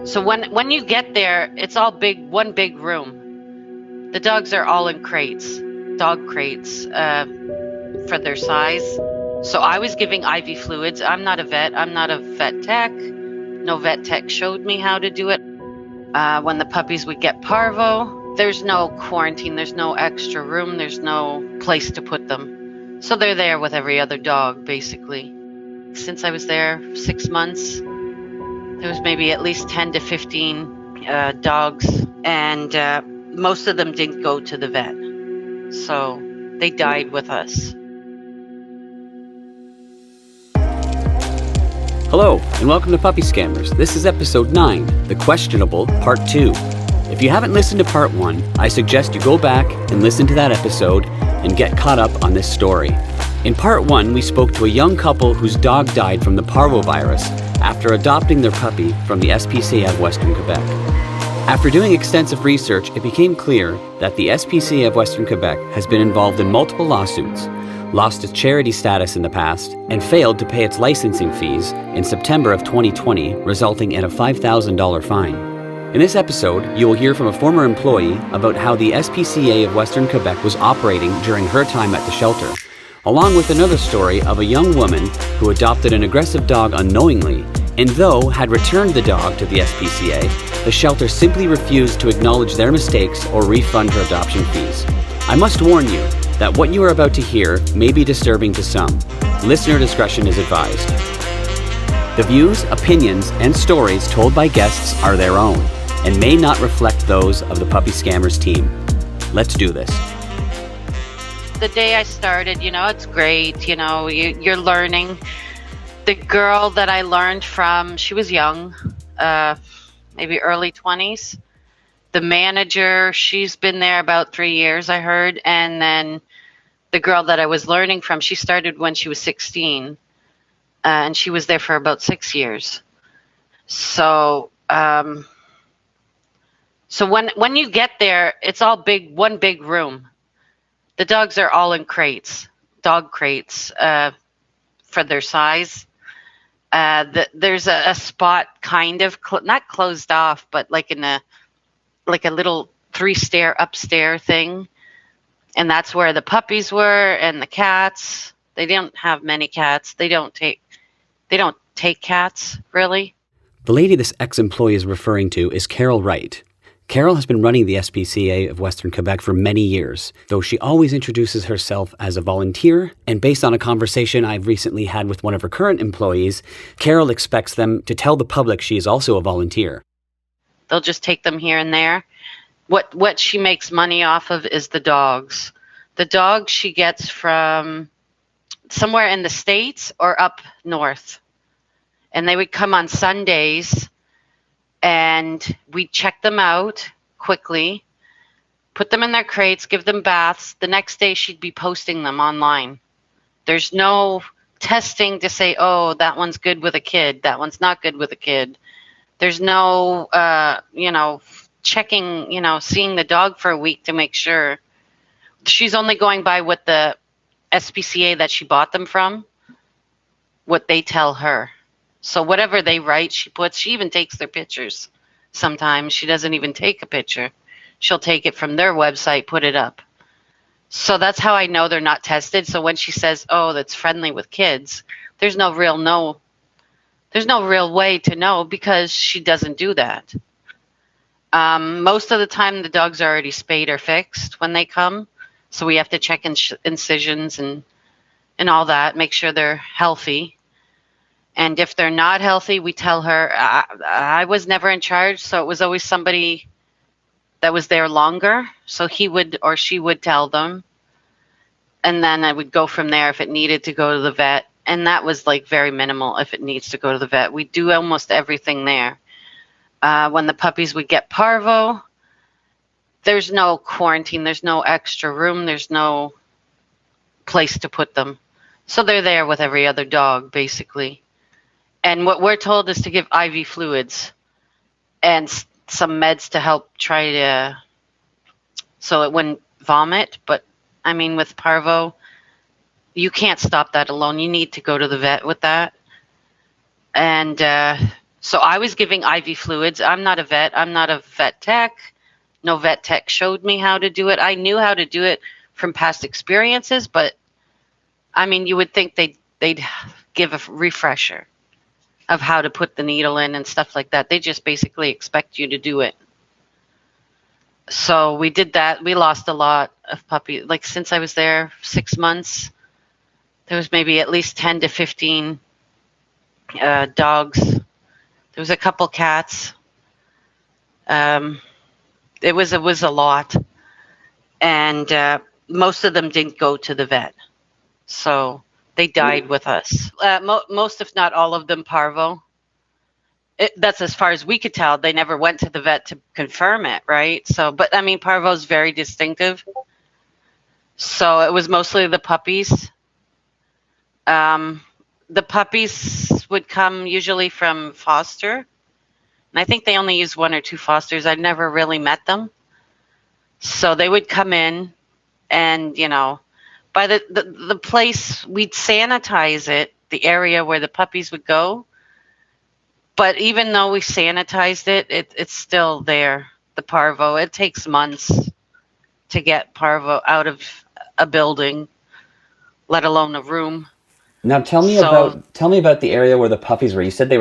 So when you get there, it's all one big room. The dogs are all in crates, dog crates, for their size. So I was giving IV fluids. I'm not a vet. I'm not a vet tech. No vet tech showed me how to do it. When the puppies would get parvo, there's no quarantine. There's no extra room. There's no place to put them. So they're there with every other dog, basically. Since I was there 6 months, there was maybe at least 10 to 15 dogs, and most of them didn't go to the vet. So they died with us. Hello, and welcome to Puppy Scammers. This is episode 9, The Questionable, Part 2. If you haven't listened to Part 1, I suggest you go back and listen to that episode and get caught up on this story. In Part 1, we spoke to a young couple whose dog died from the parvovirus after adopting their puppy from the SPCA of Western Quebec. After doing extensive research, it became clear that the SPCA of Western Quebec has been involved in multiple lawsuits, lost its charity status in the past, and failed to pay its licensing fees in September of 2020, resulting in a $5,000 fine. In this episode, you will hear from a former employee about how the SPCA of Western Quebec was operating during her time at the shelter, along with another story of a young woman who adopted an aggressive dog unknowingly, and though had returned the dog to the SPCA, the shelter simply refused to acknowledge their mistakes or refund her adoption fees. I must warn you that what you are about to hear may be disturbing to some. Listener discretion is advised. The views, opinions, and stories told by guests are their own and may not reflect those of the Puppy Scammers team. Let's do this. The day I started, it's great. You're learning. The girl that I learned from, she was young, maybe early 20s. The manager, she's been there about 3 years, I heard. And then the girl that I was learning from, she started when she was 16. And she was there for about 6 years. So, when you get there, it's all one big room. The dogs are all in crates, dog crates, for their size. There's a spot kind of not closed off, but like a little 3-stair upstairs thing, and that's where the puppies were and the cats. They don't have many cats. They don't take cats really. The lady this ex-employee is referring to is Carol Wright. Carol has been running the SPCA of Western Quebec for many years, though she always introduces herself as a volunteer, and based on a conversation I've recently had with one of her current employees, Carol expects them to tell the public she is also a volunteer. They'll just take them here and there. What she makes money off of is the dogs. The dogs she gets from somewhere in the States or up north. And they would come on Sundays, and we'd check them out quickly, put them in their crates, give them baths. The next day she'd be posting them online. There's no testing to say, oh, that one's good with a kid, that one's not good with a kid. There's no, checking, seeing the dog for a week to make sure. She's only going by what the SPCA that she bought them from, what they tell her. So whatever they write, she puts. She even takes their pictures. Sometimes she doesn't even take a picture. She'll take it from their website, put it up. So that's how I know they're not tested. So when she says, oh, that's friendly with kids, there's no real way to know, because she doesn't do that. Most of the time the dogs are already spayed or fixed when they come. So we have to check incisions and all that, make sure they're healthy. And if they're not healthy, we tell her. I was never in charge, so it was always somebody that was there longer. So he would or she would tell them. And then I would go from there if it needed to go to the vet. And that was like very minimal if it needs to go to the vet. We do almost everything there. When the puppies would get parvo, there's no quarantine. There's no extra room. There's no place to put them. So they're there with every other dog, basically. And what we're told is to give IV fluids and some meds to help try to, so it wouldn't vomit. But I mean, with parvo, you can't stop that alone. You need to go to the vet with that. And So I was giving IV fluids. I'm not a vet. I'm not a vet tech. No vet tech showed me how to do it. I knew how to do it from past experiences, but I mean, you would think they'd give a refresher of how to put the needle in and stuff like that. They just basically expect you to do it. So we did that. We lost a lot of puppies. Like since I was there 6 months, there was maybe at least 10 to 15 dogs. There was a couple cats. It was a lot, and most of them didn't go to the vet, so they died with us. Most, if not all of them, parvo. That's as far as we could tell. They never went to the vet to confirm it, right? So, but I mean, parvo is very distinctive. So it was mostly the puppies. The puppies would come usually from foster, and I think they only use 1 or 2 fosters. I've never really met them. So they would come in, and by the place, we'd sanitize it, the area where the puppies would go. But even though we sanitized it, it's still there, the parvo. It takes months to get parvo out of a building, let alone a room. Now tell me So about the area where the puppies were. You said they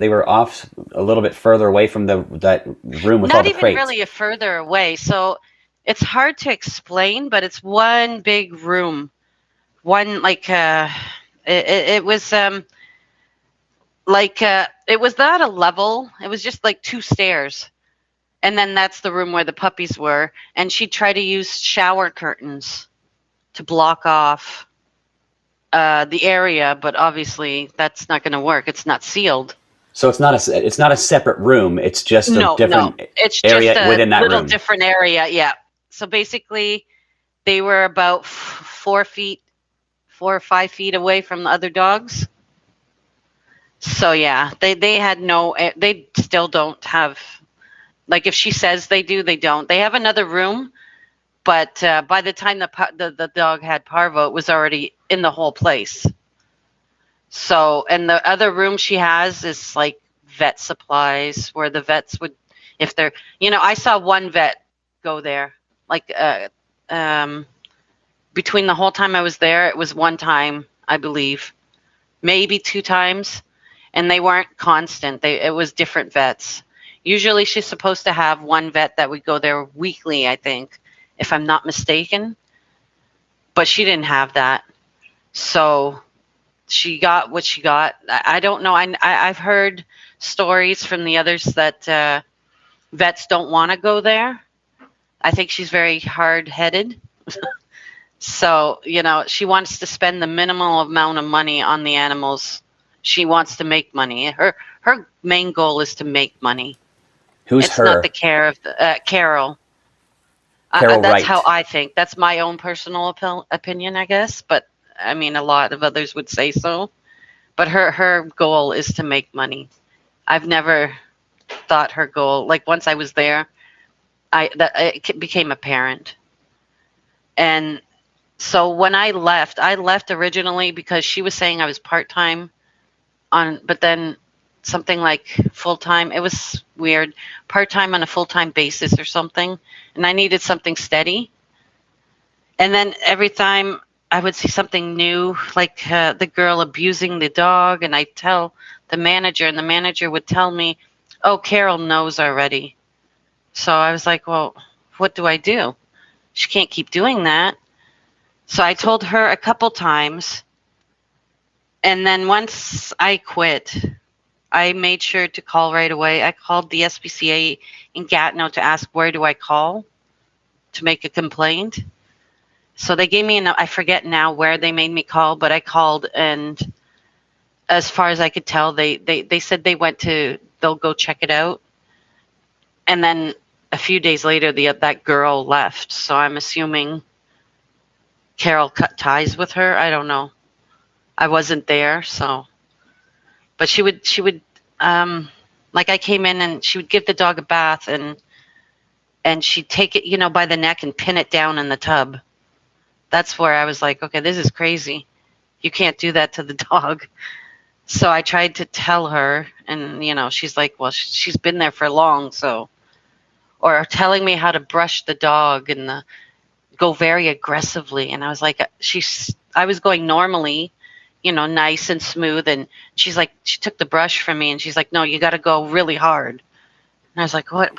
were off a little bit further away from that room with all not the even crates. really a further away. So it's hard to explain, but it's one big room. One it was it was not a level. It was just like 2 stairs. And then that's the room where the puppies were. And she tried to use shower curtains to block off the area, but obviously that's not going to work. It's not sealed. So it's not a separate room. It's just a No, different it's area just a within that little room. different area. Yeah. So basically, they were about 4 or 5 feet away from the other dogs. So yeah, they had no. They still don't have. Like if she says they do, they don't. They have another room, but by the time the dog had parvo, it was already in the whole place. So, and the other room she has is like vet supplies, where the vets would, if they're, I saw one vet go there, like between the whole time I was there, it was one time, I believe, maybe 2 times, and they weren't constant. It was different vets. Usually she's supposed to have one vet that would go there weekly, I think, if I'm not mistaken. But she didn't have that. So she got what she got. I don't know. I've heard stories from the others that vets don't want to go there. I think she's very hard-headed. So, she wants to spend the minimal amount of money on the animals. She wants to make money. Her main goal is to make money. Who's It's her? not the care of Carol. Carol That's Wright. how I think. That's my own personal opinion, I guess. But I mean, a lot of others would say so. But her goal is to make money. I've never thought her goal. Like once I was there, it became apparent. And so when I left originally because she was saying I was part-time but then something like full-time. It was weird. Part-time on a full-time basis or something. And I needed something steady. And then every time I would see something new, like the girl abusing the dog, and I'd tell the manager, and the manager would tell me, oh, Carol knows already. So I was like, well, what do I do? She can't keep doing that. So I told her a couple times. And then once I quit, I made sure to call right away. I called the SPCA in Gatineau to ask where do I call to make a complaint. So they gave me I forget now where they made me call, but I called, and as far as I could tell, they said they'll go check it out. And then a few days later, that girl left. So I'm assuming Carol cut ties with her. I don't know. I wasn't there, so. But she would, like I came in and she would give the dog a bath, and she'd take it, by the neck and pin it down in the tub. That's where I was like, okay, this is crazy. You can't do that to the dog. So I tried to tell her, and she's like, well, she's been there for long, so, or telling me how to brush the dog and go very aggressively. And I was like, I was going normally, nice and smooth. And she's like, she took the brush from me and she's like, no, you got to go really hard. And I was like, what?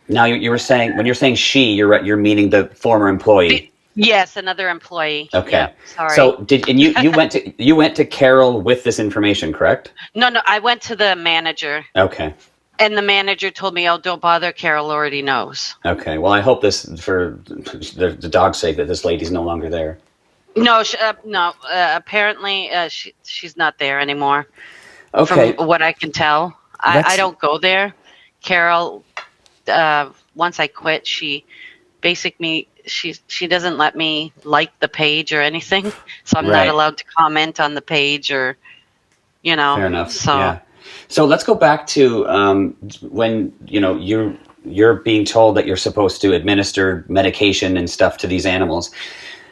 Now you were saying, when you're saying she, you're meaning the former employee. Yes, another employee. Okay. Yeah, sorry. So you went to Carol with this information, correct? No, I went to the manager. Okay. And the manager told me, oh, don't bother. Carol already knows. Okay. Well, I hope this, for the dog's sake, that this lady's no longer there. No, no. Apparently, she's not there anymore. Okay. From what I can tell, I don't go there. Carol, once I quit, she doesn't let me like the page or anything, so I'm not allowed to comment on the page or, Fair enough. So. Yeah. So let's go back to when you're being told that you're supposed to administer medication and stuff to these animals.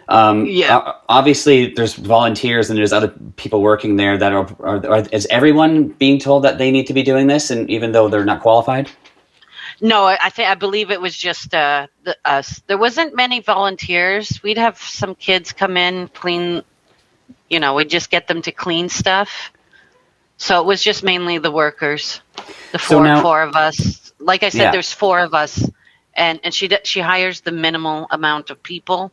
Obviously, there's volunteers and there's other people working there that is everyone being told that they need to be doing this, and even though they're not qualified? No, I believe it was just us. There wasn't many volunteers. We'd have some kids come in, clean. We'd just get them to clean stuff. So it was just mainly the workers, the four of us. Like I said, there's 4 of us, and she hires the minimal amount of people.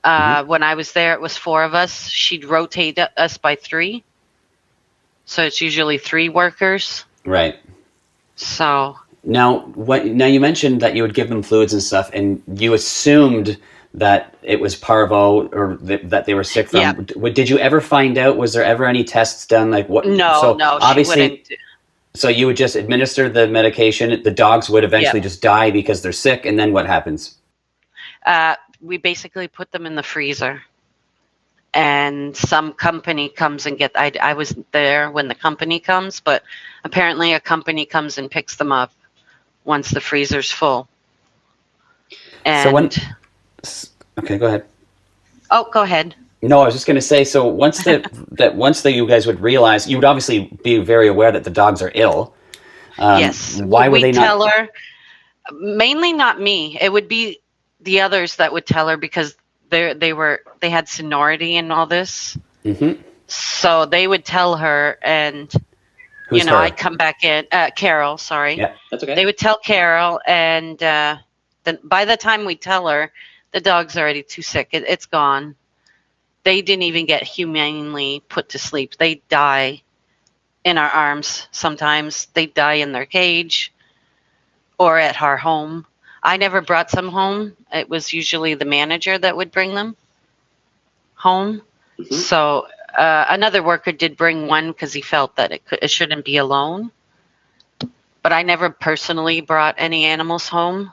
When I was there, it was 4 of us. She'd rotate us by 3, so it's usually 3 workers. Right. So now you mentioned that you would give them fluids and stuff, and you assumed that it was parvo or that they were sick from. Yeah. Did you ever find out? Was there ever any tests done? Like what? No, obviously. So you would just administer the medication. The dogs would eventually just die because they're sick, and then what happens? We basically put them in the freezer, and some company comes and I was there when the company comes, but apparently a company comes and picks them up once the freezer's full. And okay, go ahead. Oh, go ahead. No, I was just going to say, so once you guys would realize, you would obviously be very aware that the dogs are ill. Yes. Why would they not tell her? Mainly not me. It would be the others that would tell her, because they had seniority and all this. Mm-hmm. So they would tell her, and Who's her? I'd come back in. Carol, sorry. Yeah, that's okay. They would tell Carol, and then by the time we tell her, the dog's already too sick. It's gone. They didn't even get humanely put to sleep. They die in our arms sometimes. They die in their cage or at our home. I never brought some home. It was usually the manager that would bring them home. Mm-hmm. So another worker did bring one because he felt that it shouldn't be alone. But I never personally brought any animals home.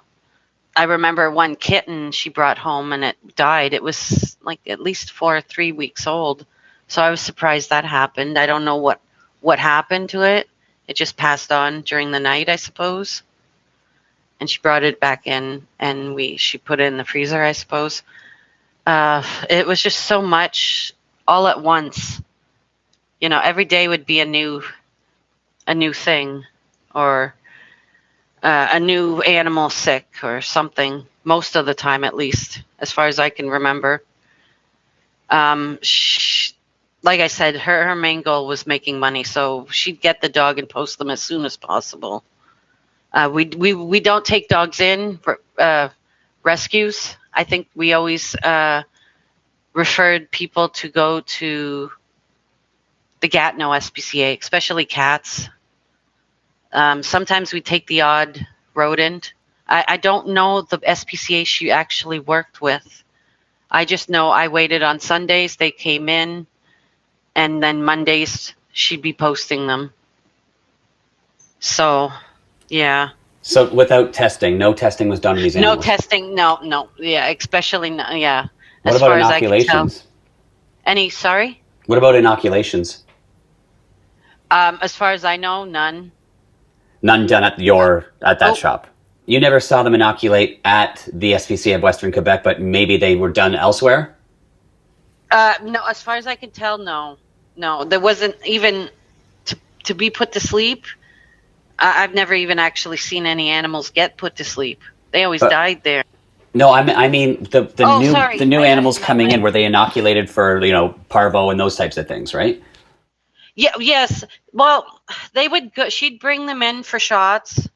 I remember one kitten she brought home and it died. It was like at least 4 or 3 weeks old. So I was surprised that happened. I don't know what happened to it. It just passed on during the night, I suppose. And she brought it back in, and she put it in the freezer, I suppose. It was just so much all at once. Every day would be a new thing, or a new animal sick or something, most of the time, at least, as far as I can remember. Like I said, her main goal was making money, so she'd get the dog and post them as soon as possible. We don't take dogs in for rescues. I think we always referred people to go to the Gatineau SPCA, especially cats. Sometimes we take the odd rodent. I don't know the SPCA she actually worked with. I just know I waited on Sundays. They came in, and then Mondays she'd be posting them. So, yeah. So without testing, no testing was done on these animals? No testing, no. Yeah, especially, yeah. What about inoculations? Sorry? What about inoculations? As far as I know, none. None done at that shop? You never saw them inoculate at the SPCA of Western Quebec, but maybe they were done elsewhere? No, as far as I can tell, no. No, there wasn't even to be put to sleep. I've never even actually seen any animals get put to sleep. They always But died there. no, I mean the Oh, new sorry. animals I coming in, meant, were they inoculated for parvo and those types of things, right? yeah, yes. Well, they would go. She'd bring them in for shots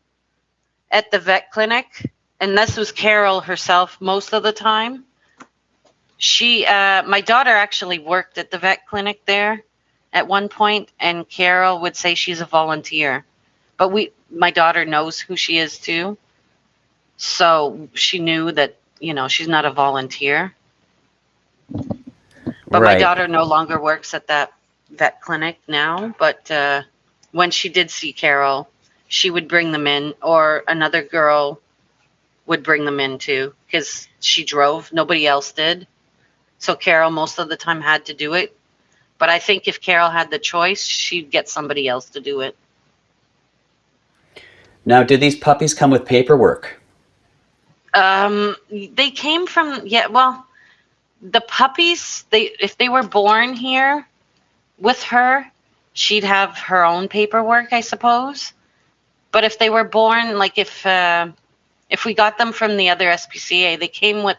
at the vet clinic, and this was Carol herself most of the time. My daughter actually worked at the vet clinic there at one point, and Carol would say she's a volunteer. But my daughter knows who she is too, so she knew that she's not a volunteer. But my Right. daughter no longer works at that vet clinic now. But when she did see Carol, she would bring them in, or another girl would bring them in too, because she drove. Nobody else did. So Carol most of the time had to do it. But I think if Carol had the choice, she'd get somebody else to do it. Now, did these puppies come with paperwork? They came from, yeah. Well, the puppies, if they were born here with her, she'd have her own paperwork, I suppose. But if they were born, like if we got them from the other SPCA, they came with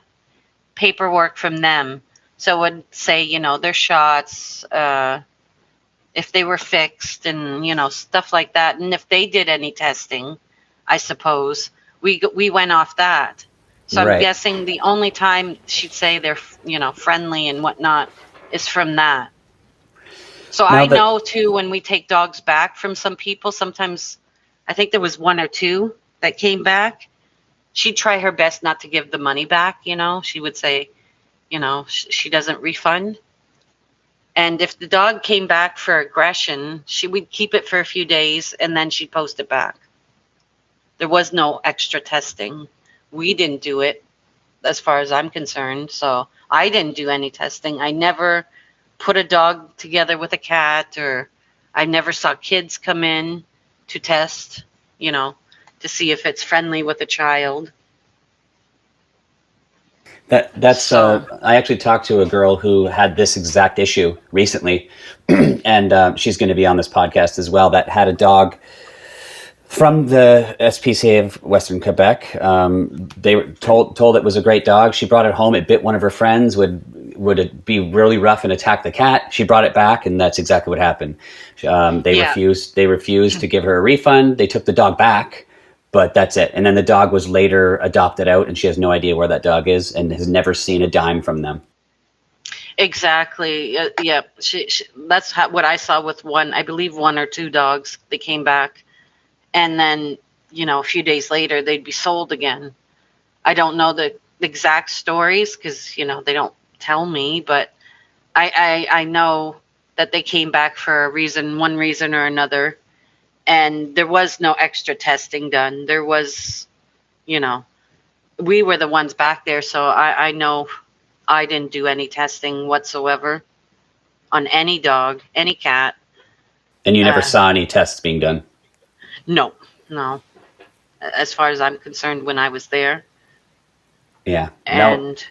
paperwork from them. So it would say, their shots, if they were fixed, and stuff like that. And if they did any testing, I suppose we went off that. So I'm Right. guessing the only time she'd say they're friendly and whatnot is from that. So Now I that know too, when we take dogs back from some people, sometimes I think there was one or two that came back. She'd try her best not to give the money back. She would say, she doesn't refund. And if the dog came back for aggression, she would keep it for a few days and then she'd post it back. There was no extra testing. We didn't do it as far as I'm concerned. So I didn't do any testing. I never put a dog together with a cat, or I never saw kids come in to test, to see if it's friendly with a child. that's So, I actually talked to a girl who had this exact issue recently, and she's going to be on this podcast as well. That had a dog from the SPCA of Western Quebec. They were told it was a great dog. She brought it home. It bit one of her friends. Would it be really rough and attack the cat? She brought it back, and that's exactly what happened. They yeah, refused. They refused to give her a refund. They took the dog back, but that's it. And then the dog was later adopted out, and she has no idea where that dog is, and has never seen a dime from them. exactly. Yeah, that's what I saw with one, I believe one or two dogs. They came back, and then a few days later they'd be sold again. I don't know the exact stories because they don't tell me, but I know that they came back for one reason or another, and there was no extra testing done. There was, you know, we were the ones back there, so I know I didn't do any testing whatsoever on any dog, any cat. And you never Uh, saw any tests being done. no, no, as far as I'm concerned, when I was there, Yeah. and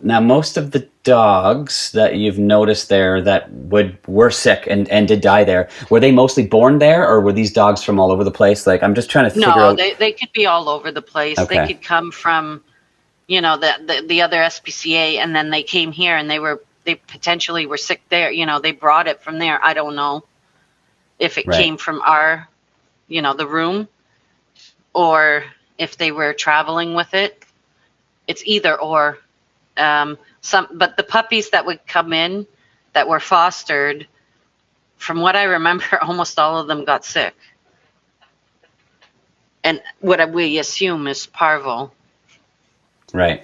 Now, most of the dogs that you've noticed there that were sick and did die there, were they mostly born there, or were these dogs from all over the place? Like, I'm just trying to figure no, out. they could be all over the place. They Okay. could come from the other SPCA, and then they came here and they potentially were sick there. They brought it from there. I don't know if it Right. came from our the room, or if they were traveling with it. It's either or. But the puppies that would come in that were fostered, from what I remember, almost all of them got sick, and what we assume is parvo. Right.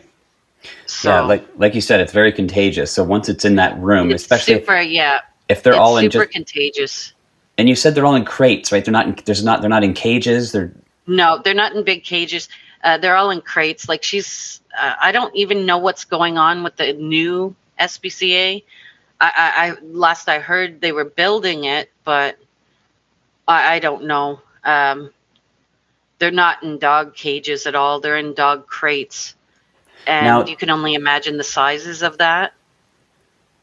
Yeah. So Like you said, it's very contagious. So once it's in that room, it's especially super, yeah, if they're it's all in super just, contagious. and you said they're all in crates, right? They're not in cages. They're No, they're not in big cages. They're all in crates. Like I don't even know what's going on with the new SPCA. Last I heard they were building it, but I don't know. They're not in dog cages at all. They're in dog crates, and now you can only imagine the sizes of that.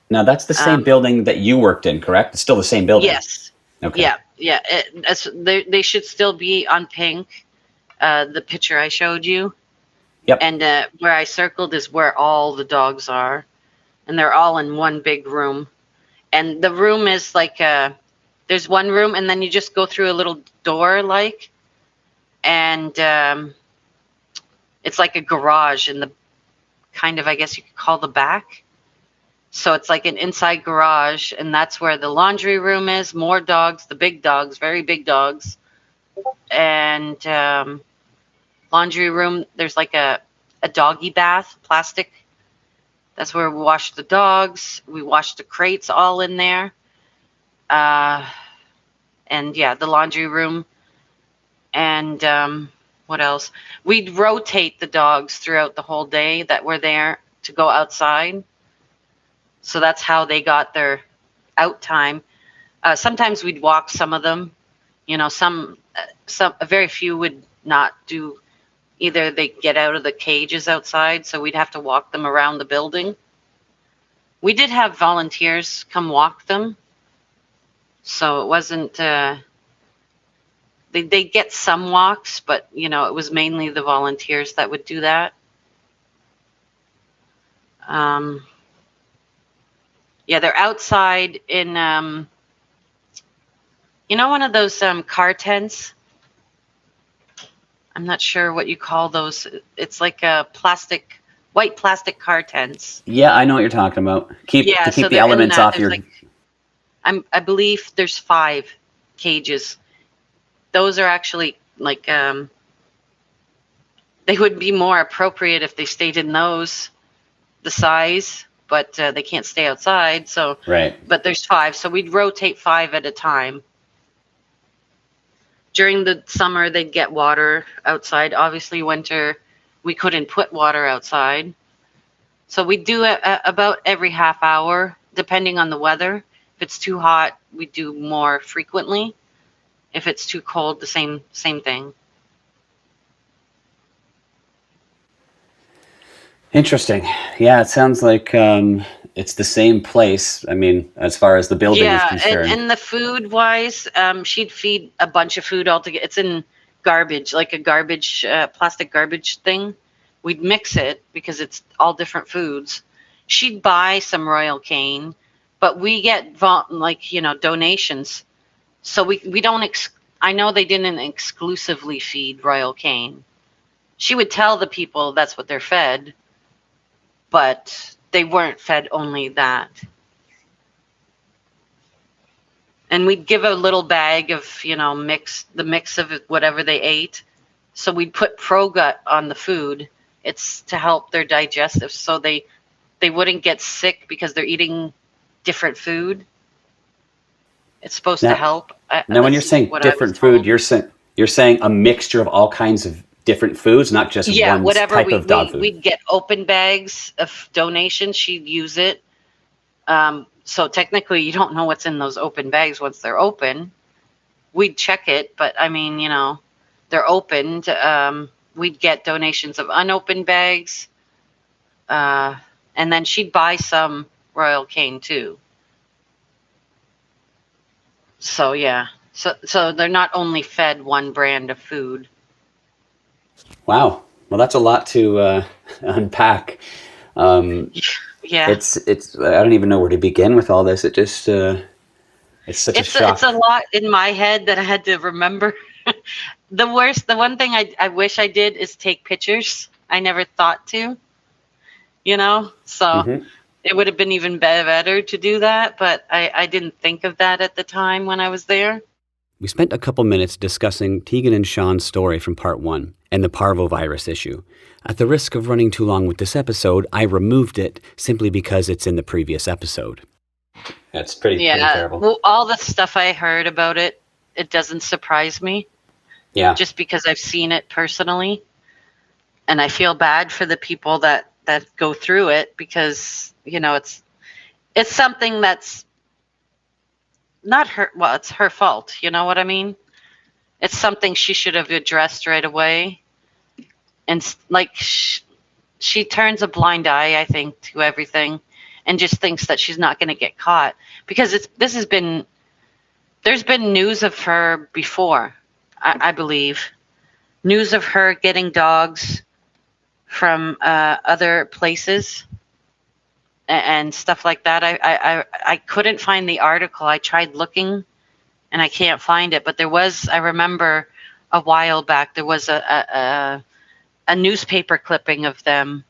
Now, that's the same Um, building that you worked in, correct? It's still the same building. yes, Okay. yeah, yeah. They should still be on pink. The picture I showed you, Yep. and where I circled is where all the dogs are, and they're all in one big room. And the room is like there's one room, and then you just go through a little door, like, and it's like a garage in the kind of, I guess you could call the back. So it's like an inside garage, and that's where the laundry room is. More dogs, the big dogs, very big dogs, and laundry room. There's like a doggy bath, plastic. That's where we wash the dogs. We wash the crates all in there. Uh, and yeah, the laundry room. And what else? We'd rotate the dogs throughout the whole day that were there to go outside. So that's how they got their out time. Sometimes we'd walk some of them. You know, some very few would not do. Either they get out of the cages outside, so we'd have to walk them around the building. We did have volunteers come walk them, so it wasn't. They get some walks, but you know, it was mainly the volunteers that would do that. Um, yeah, they're outside in you know, one of those car tents. I'm not sure what you call those. It's like a white plastic car tents. Yeah, I know what you're talking about. Yeah, Keep so the they're in elements that. off There's your. like I believe there's 5 cages. Those are actually like they would be more appropriate if they stayed in those, the size, but they can't stay outside. So, Right. but there's 5, so we'd rotate 5 at a time. During the summer, they'd get water outside. Obviously, winter, we couldn't put water outside. So we do it about every half hour, depending on the weather. If it's too hot, we do more frequently. If it's too cold, the same thing. Interesting. Yeah, it sounds like it's the same place. I mean, as far as the building is Yeah, concerned. and the food wise, she'd feed a bunch of food all together. It's in garbage, like a garbage, plastic garbage thing. We'd mix it because it's all different foods. She'd buy some Royal Cane, but we get like, you know, donations. So we don't. I know they didn't exclusively feed Royal Cane. She would tell the people that's what they're fed, but they weren't fed only that. And we'd give a little bag of, you know, the mix of whatever they ate. So we'd put ProGut on the food. It's to help their digestive, so they wouldn't get sick because they're eating different food. It's supposed to Now, help. now when you're That's saying what I was different food, told. you're saying a mixture of all kinds of different foods, not just Yeah, one whatever type of dog food. we'd get open bags of donations. She'd use it. So technically, you don't know what's in those open bags once they're open. We'd check it, but I mean, you know, they're opened. We'd get donations of unopened bags, and then she'd buy some Royal Cane too. So yeah, so they're not only fed one brand of food. Wow. Well, that's a lot to unpack. Um, Yeah, it's I don't even know where to begin with all this. It just it's such a it's a shock. lot in my head that I had to remember. The one thing I wish I did is take pictures. I never thought to, you know, so Hmm. it would have been even better to do that, but I didn't think of that at the time when I was there. We spent a couple minutes discussing Tegan and Sean's story from part 1 and the parvovirus issue. At the risk of running too long with this episode, I removed it simply because it's in the previous episode. That's pretty Yeah, terrible. well, all the stuff I heard about it, it doesn't surprise me Yeah. just because I've seen it personally, and I feel bad for the people that go through it because, you know, it's something that's not her, well, it's her fault, you know what I mean? It's something she should have addressed right away. And like she turns a blind eye, I think, to everything. and just thinks that she's not going to get caught, because there's been news of her before, I believe, news of her getting dogs from other places and stuff like that. I couldn't find the article. I tried looking and I can't find it, but I remember a while back, there was a newspaper clipping of them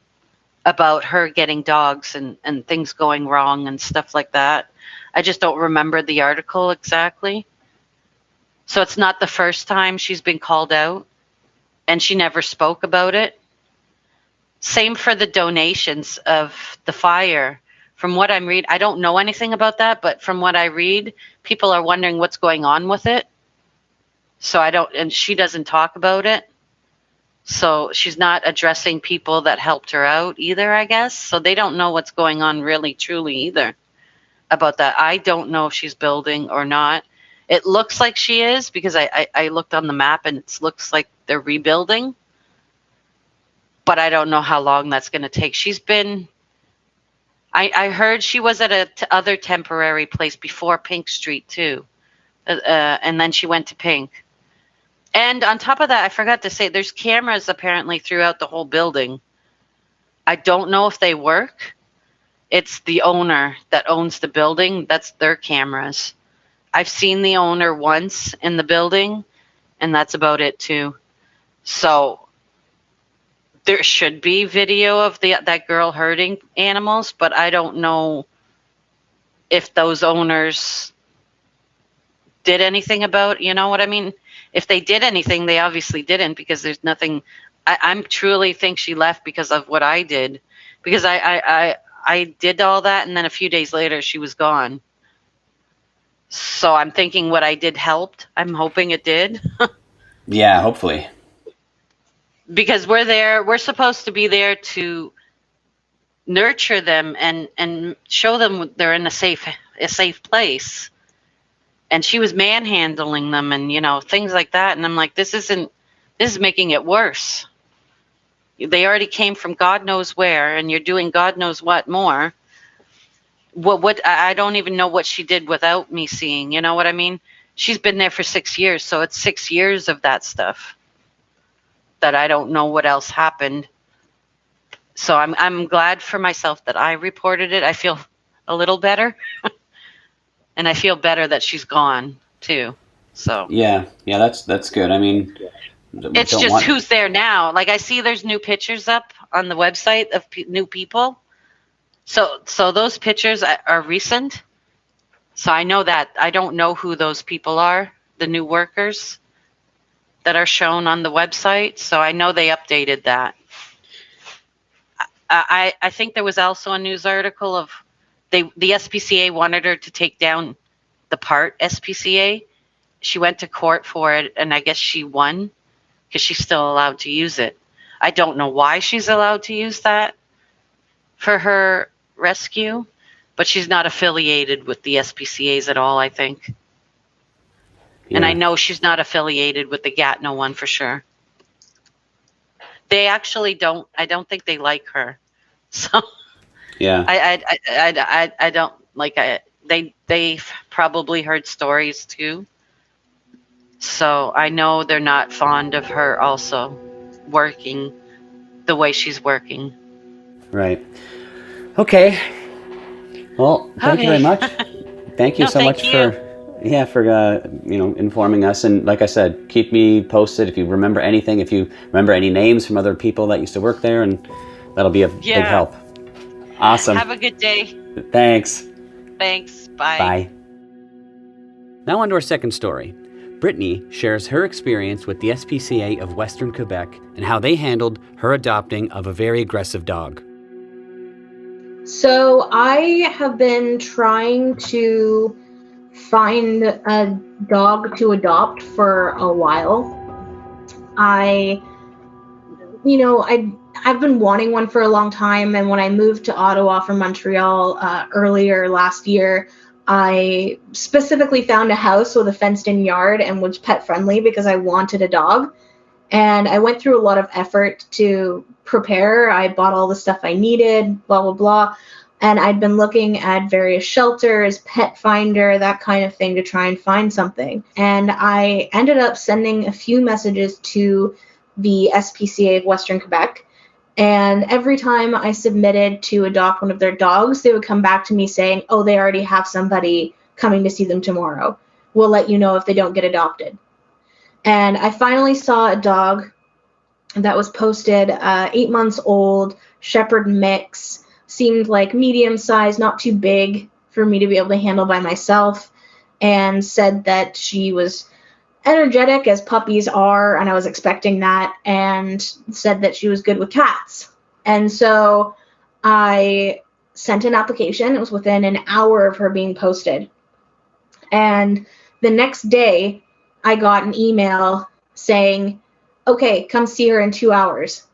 about her getting dogs and things going wrong and stuff like that. I just don't remember the article exactly. So it's not the first time she's been called out, and she never spoke about it. Same for the donations of the fire. From what I'm reading, I don't know anything about that, but from what I read, people are wondering what's going on with it. So and she doesn't talk about it. So she's not addressing people that helped her out either, I guess. So they don't know what's going on really, truly either about that. I don't know if she's building or not. It looks like she is, because I looked on the map and it looks like they're rebuilding. But I don't know how long that's going to take. I heard she was at other temporary place before Pink Street too. And then she went to Pink. And on top of that, I forgot to say, there's cameras apparently throughout the whole building. I don't know if they work. It's the owner that owns the building. That's their cameras. I've seen the owner once in the building, and that's about it too. So there should be video of that girl hurting animals, but I don't know if those owners did anything about, you know what I mean? If they did anything, they obviously didn't, because there's nothing. I truly think she left because of what I did, because I did all that, and then a few days later she was gone. So I'm thinking what I did helped. I'm hoping it did. Yeah, hopefully. Because we're supposed to be there to nurture them and show them they're in a safe place. And she was manhandling them and, things like that. And I'm like, this is making it worse. They already came from God knows where, and you're doing God knows what more. What I don't even know what she did without me seeing, you know what I mean? She's been there for 6 years, so it's 6 years of that stuff that I don't know what else happened. So I'm glad for myself that I reported it. I feel a little better. And I feel better that she's gone too. So yeah, that's good. I mean, it's just who's there now. Like, I see there's new pictures up on the website of new people. So those pictures are recent. So I know that. I don't know who those people are, the new workers that are shown on the website. So I know they updated that. I think there was also a news article of the SPCA wanted her to take down the part SPCA. She went to court for it, and I guess she won because she's still allowed to use it. I don't know why she's allowed to use that for her rescue, but she's not affiliated with the SPCAs at all, I think. Yeah. And I know she's not affiliated with the Gatineau one for sure. They actually don't. I don't think they like her. So yeah, I don't like. They probably heard stories too. So I know they're not fond of her also working the way she's working. Right. Okay. Well, thank you very much. Thank you so much for informing us. And like I said, keep me posted if you remember anything, if you remember any names from other people that used to work there, and that'll be a big help. Awesome. Have a good day. Thanks. Thanks. Bye. Bye. Now on to our second story. Brittany shares her experience with the SPCA of Western Quebec and how they handled her adopting of a very aggressive dog. So I have been trying to find a dog to adopt for a while. I've been wanting one for a long time, and when I moved to Ottawa from Montreal earlier last year, I specifically found a house with a fenced-in yard and was pet-friendly because I wanted a dog. And I went through a lot of effort to prepare. I bought all the stuff I needed, blah, blah, blah. And I'd been looking at various shelters, Pet Finder, that kind of thing, to try and find something. And I ended up sending a few messages to the SPCA of Western Quebec. And every time I submitted to adopt one of their dogs, they would come back to me saying, oh, they already have somebody coming to see them tomorrow. We'll let you know if they don't get adopted. And I finally saw a dog that was posted, 8 months old, shepherd mix, seemed like medium size, not too big for me to be able to handle by myself, and said that she was energetic as puppies are, and I was expecting that, and said that she was good with cats. And so I sent an application. It was within an hour of her being posted. And the next day, I got an email saying, okay, come see her in 2 hours.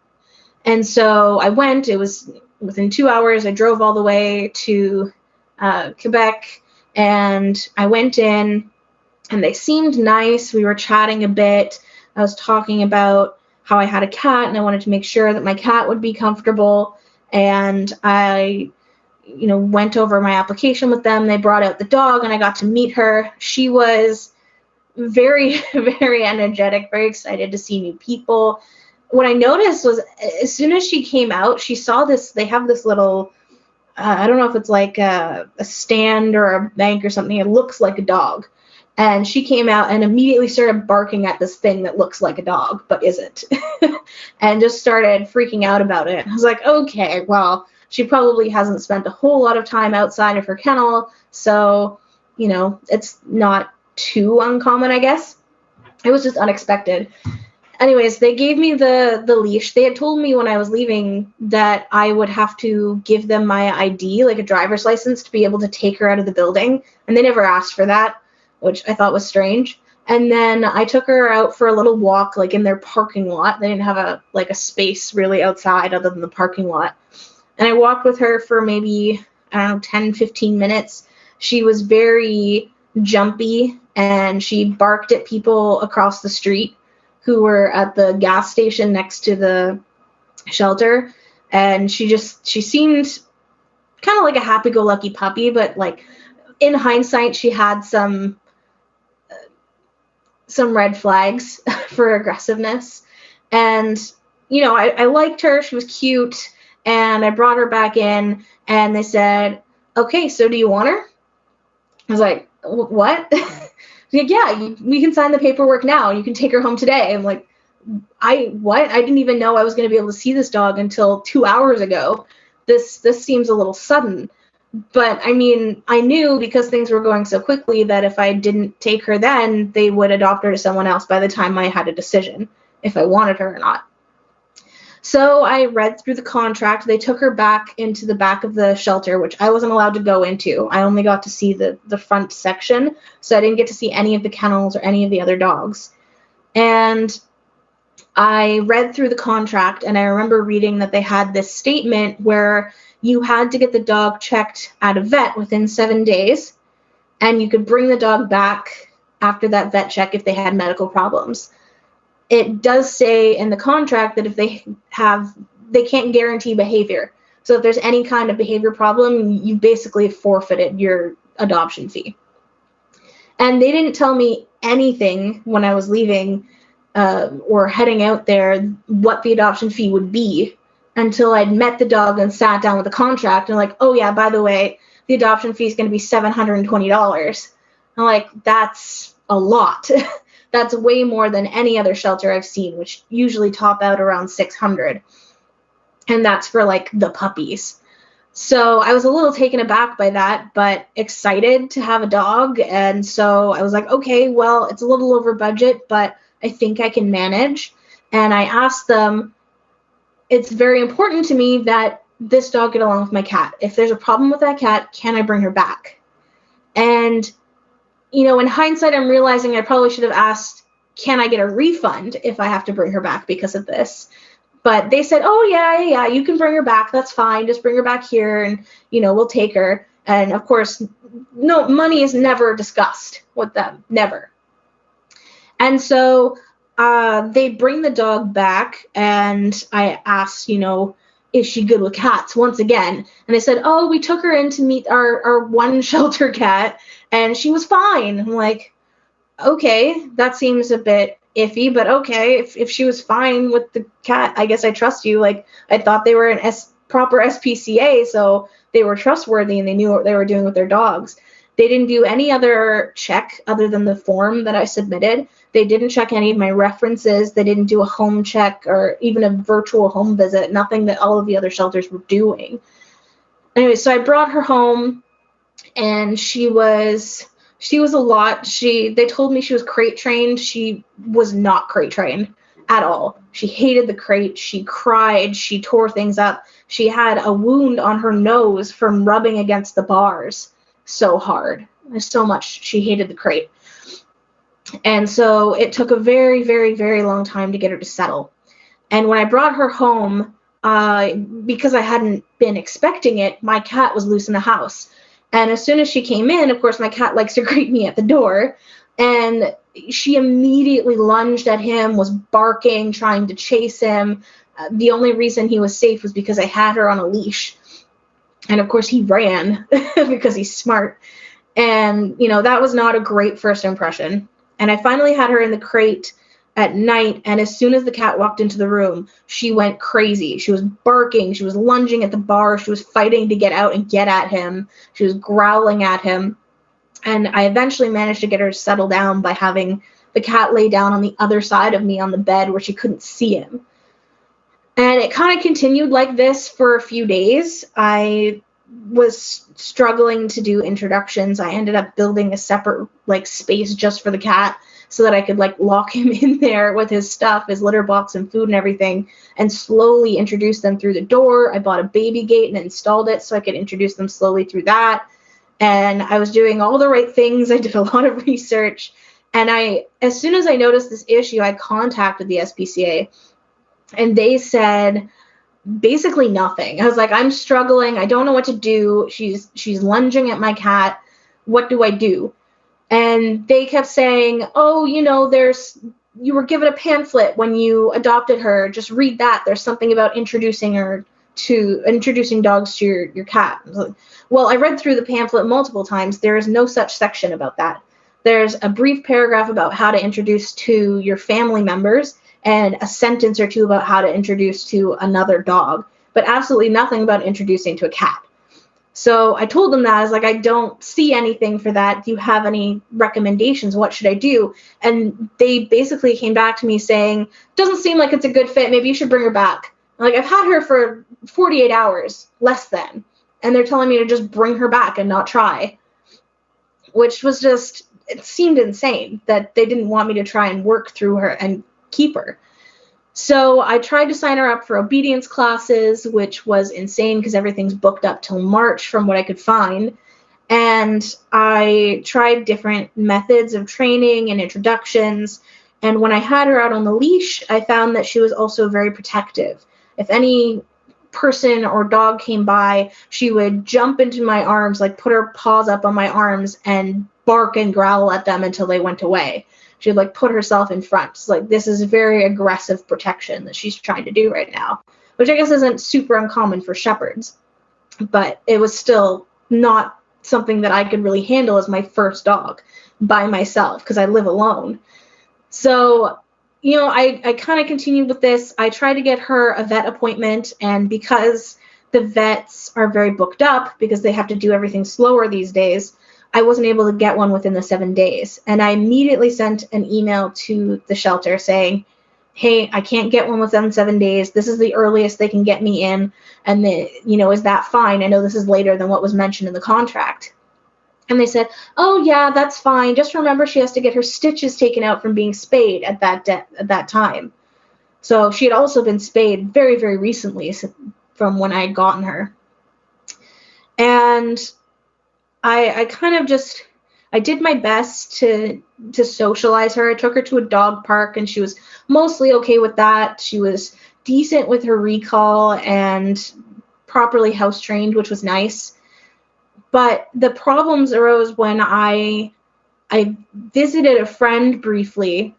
And so I went. It was within 2 hours. I drove all the way to Quebec, and I went in, and they seemed nice. We were chatting a bit. I was talking about how I had a cat, and I wanted to make sure that my cat would be comfortable. And I, went over my application with them. They brought out the dog, and I got to meet her. She was very, very energetic, very excited to see new people. What I noticed was, as soon as she came out, she saw this. They have this little, I don't know if it's like a stand or a bank or something. It looks like a dog. And she came out and immediately started barking at this thing that looks like a dog, but isn't. And just started freaking out about it. I was like, okay, well, she probably hasn't spent a whole lot of time outside of her kennel, so, it's not too uncommon, I guess. It was just unexpected. Anyways, they gave me the leash. They had told me when I was leaving that I would have to give them my ID, like a driver's license, to be able to take her out of the building. And they never asked for that, which I thought was strange. And then I took her out for a little walk, like in their parking lot. They didn't have a space really outside other than the parking lot. And I walked with her for maybe, 10, 15 minutes. She was very jumpy, and she barked at people across the street who were at the gas station next to the shelter. And she seemed kind of like a happy-go-lucky puppy, but like in hindsight, she had some red flags for aggressiveness. And, I liked her. She was cute. And I brought her back in, and they said, okay, so do you want her? I was like, what? Like, yeah, we can sign the paperwork now. You can take her home today. I'm like, what? I didn't even know I was going to be able to see this dog until 2 hours ago. This seems a little sudden. But, I mean, I knew because things were going so quickly that if I didn't take her then, they would adopt her to someone else by the time I had a decision if I wanted her or not. So I read through the contract. They took her back into the back of the shelter, which I wasn't allowed to go into. I only got to see the front section, so I didn't get to see any of the kennels or any of the other dogs. And I read through the contract, and I remember reading that they had this statement where you had to get the dog checked at a vet within 7 days, and you could bring the dog back after that vet check if they had medical problems. It does say in the contract that if they can't guarantee behavior. So if there's any kind of behavior problem, you basically forfeited your adoption fee. And they didn't tell me anything when I was leaving or heading out there what the adoption fee would be until I'd met the dog and sat down with the contract and like, oh yeah, by the way, the adoption fee is going to be $720. I'm like, that's a lot. That's way more than any other shelter I've seen, which usually top out around $600. And that's for like the puppies. So I was a little taken aback by that, but excited to have a dog. And so I was like, okay, well, it's a little over budget, but I think I can manage. And I asked them, it's very important to me that this dog get along with my cat. If there's a problem with that cat, can I bring her back? And in hindsight, I'm realizing I probably should have asked, can I get a refund if I have to bring her back because of this? But they said, oh, yeah, you can bring her back. That's fine. Just bring her back here and, we'll take her. And, of course, no, money is never discussed with them. Never. And so they bring the dog back, and I asked, is she good with cats once again? And they said, oh, we took her in to meet our one shelter cat, and she was fine. I'm like, okay, that seems a bit iffy, but okay, if she was fine with the cat, I guess I trust you. Like, I thought they were an proper SPCA, so they were trustworthy and they knew what they were doing with their dogs. They didn't do any other check other than the form that I submitted. They didn't check any of my references. They didn't do a home check or even a virtual home visit, nothing that all of the other shelters were doing. Anyway, so I brought her home, and she was a lot. They told me she was crate trained. She was not crate trained at all. She hated the crate. She cried. She tore things up. She had a wound on her nose from rubbing against the bars so hard. So much she hated the crate. And so it took a very, very, very long time to get her to settle. And when I brought her home, because I hadn't been expecting it, my cat was loose in the house. And as soon as she came in, of course, my cat likes to greet me at the door. And she immediately lunged at him, was barking, trying to chase him. The only reason he was safe was because I had her on a leash. And of course, he ran because he's smart. And, that was not a great first impression. And I finally had her in the crate at night, and as soon as the cat walked into the room, she went crazy. She was barking. She was lunging at the bar. She was fighting to get out and get at him. She was growling at him. And I eventually managed to get her to settle down by having the cat lay down on the other side of me on the bed where she couldn't see him. And it kind of continued like this for a few days. I was struggling to do introductions. I ended up building a separate space just for the cat so that I could lock him in there with his stuff, his litter box and food and everything, and slowly introduce them through the door. I bought a baby gate and installed it so I could introduce them slowly through that. And I was doing all the right things. I did a lot of research. And as soon as I noticed this issue, I contacted the SPCA, and they said basically nothing. I was like, I'm struggling. I don't know what to do. She's lunging at my cat. What do I do? And they kept saying, oh, you were given a pamphlet when you adopted her. Just read that. There's something about introducing dogs to your cat. I was like, well, I read through the pamphlet multiple times. There is no such section about that. There's a brief paragraph about how to introduce to your family members and a sentence or two about how to introduce to another dog, but absolutely nothing about introducing to a cat. So I told them that. I was like, I don't see anything for that. Do you have any recommendations? What should I do? And they basically came back to me saying, doesn't seem like it's a good fit. Maybe you should bring her back. I'm like, I've had her for 48 hours, less than. And they're telling me to just bring her back and not try. Which was just, it seemed insane that they didn't want me to try and work through her and keep her. So I tried to sign her up for obedience classes, which was insane because everything's booked up till March from what I could find. And I tried different methods of training and introductions. And when I had her out on the leash, I found that she was also very protective. If any person or dog came by, she would jump into my arms, put her paws up on my arms and bark and growl at them until they went away. She'd put herself in front. It's this is very aggressive protection that she's trying to do right now, which I guess isn't super uncommon for shepherds, but it was still not something that I could really handle as my first dog by myself because I live alone. So, I kind of continued with this. I tried to get her a vet appointment, and because the vets are very booked up because they have to do everything slower these days, I wasn't able to get one within the 7 days. And I immediately sent an email to the shelter saying, hey, I can't get one within 7 days. This is the earliest they can get me in. And is that fine? I know this is later than what was mentioned in the contract. And they said, oh yeah, that's fine. Just remember she has to get her stitches taken out from being spayed at that time. So she had also been spayed very, very recently from when I had gotten her. And I kind of I did my best to socialize her. I took her to a dog park, and she was mostly okay with that. She was decent with her recall and properly house trained, which was nice. But the problems arose when I visited a friend briefly,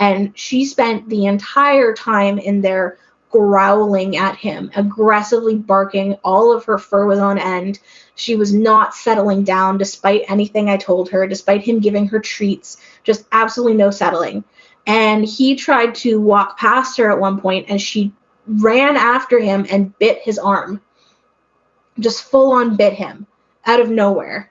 and she spent the entire time in there growling at him, aggressively barking. All of her fur was on end. She was not settling down despite anything I told her, despite him giving her treats, just absolutely no settling. And he tried to walk past her at one point, and she ran after him and bit his arm. Just full on bit him out of nowhere.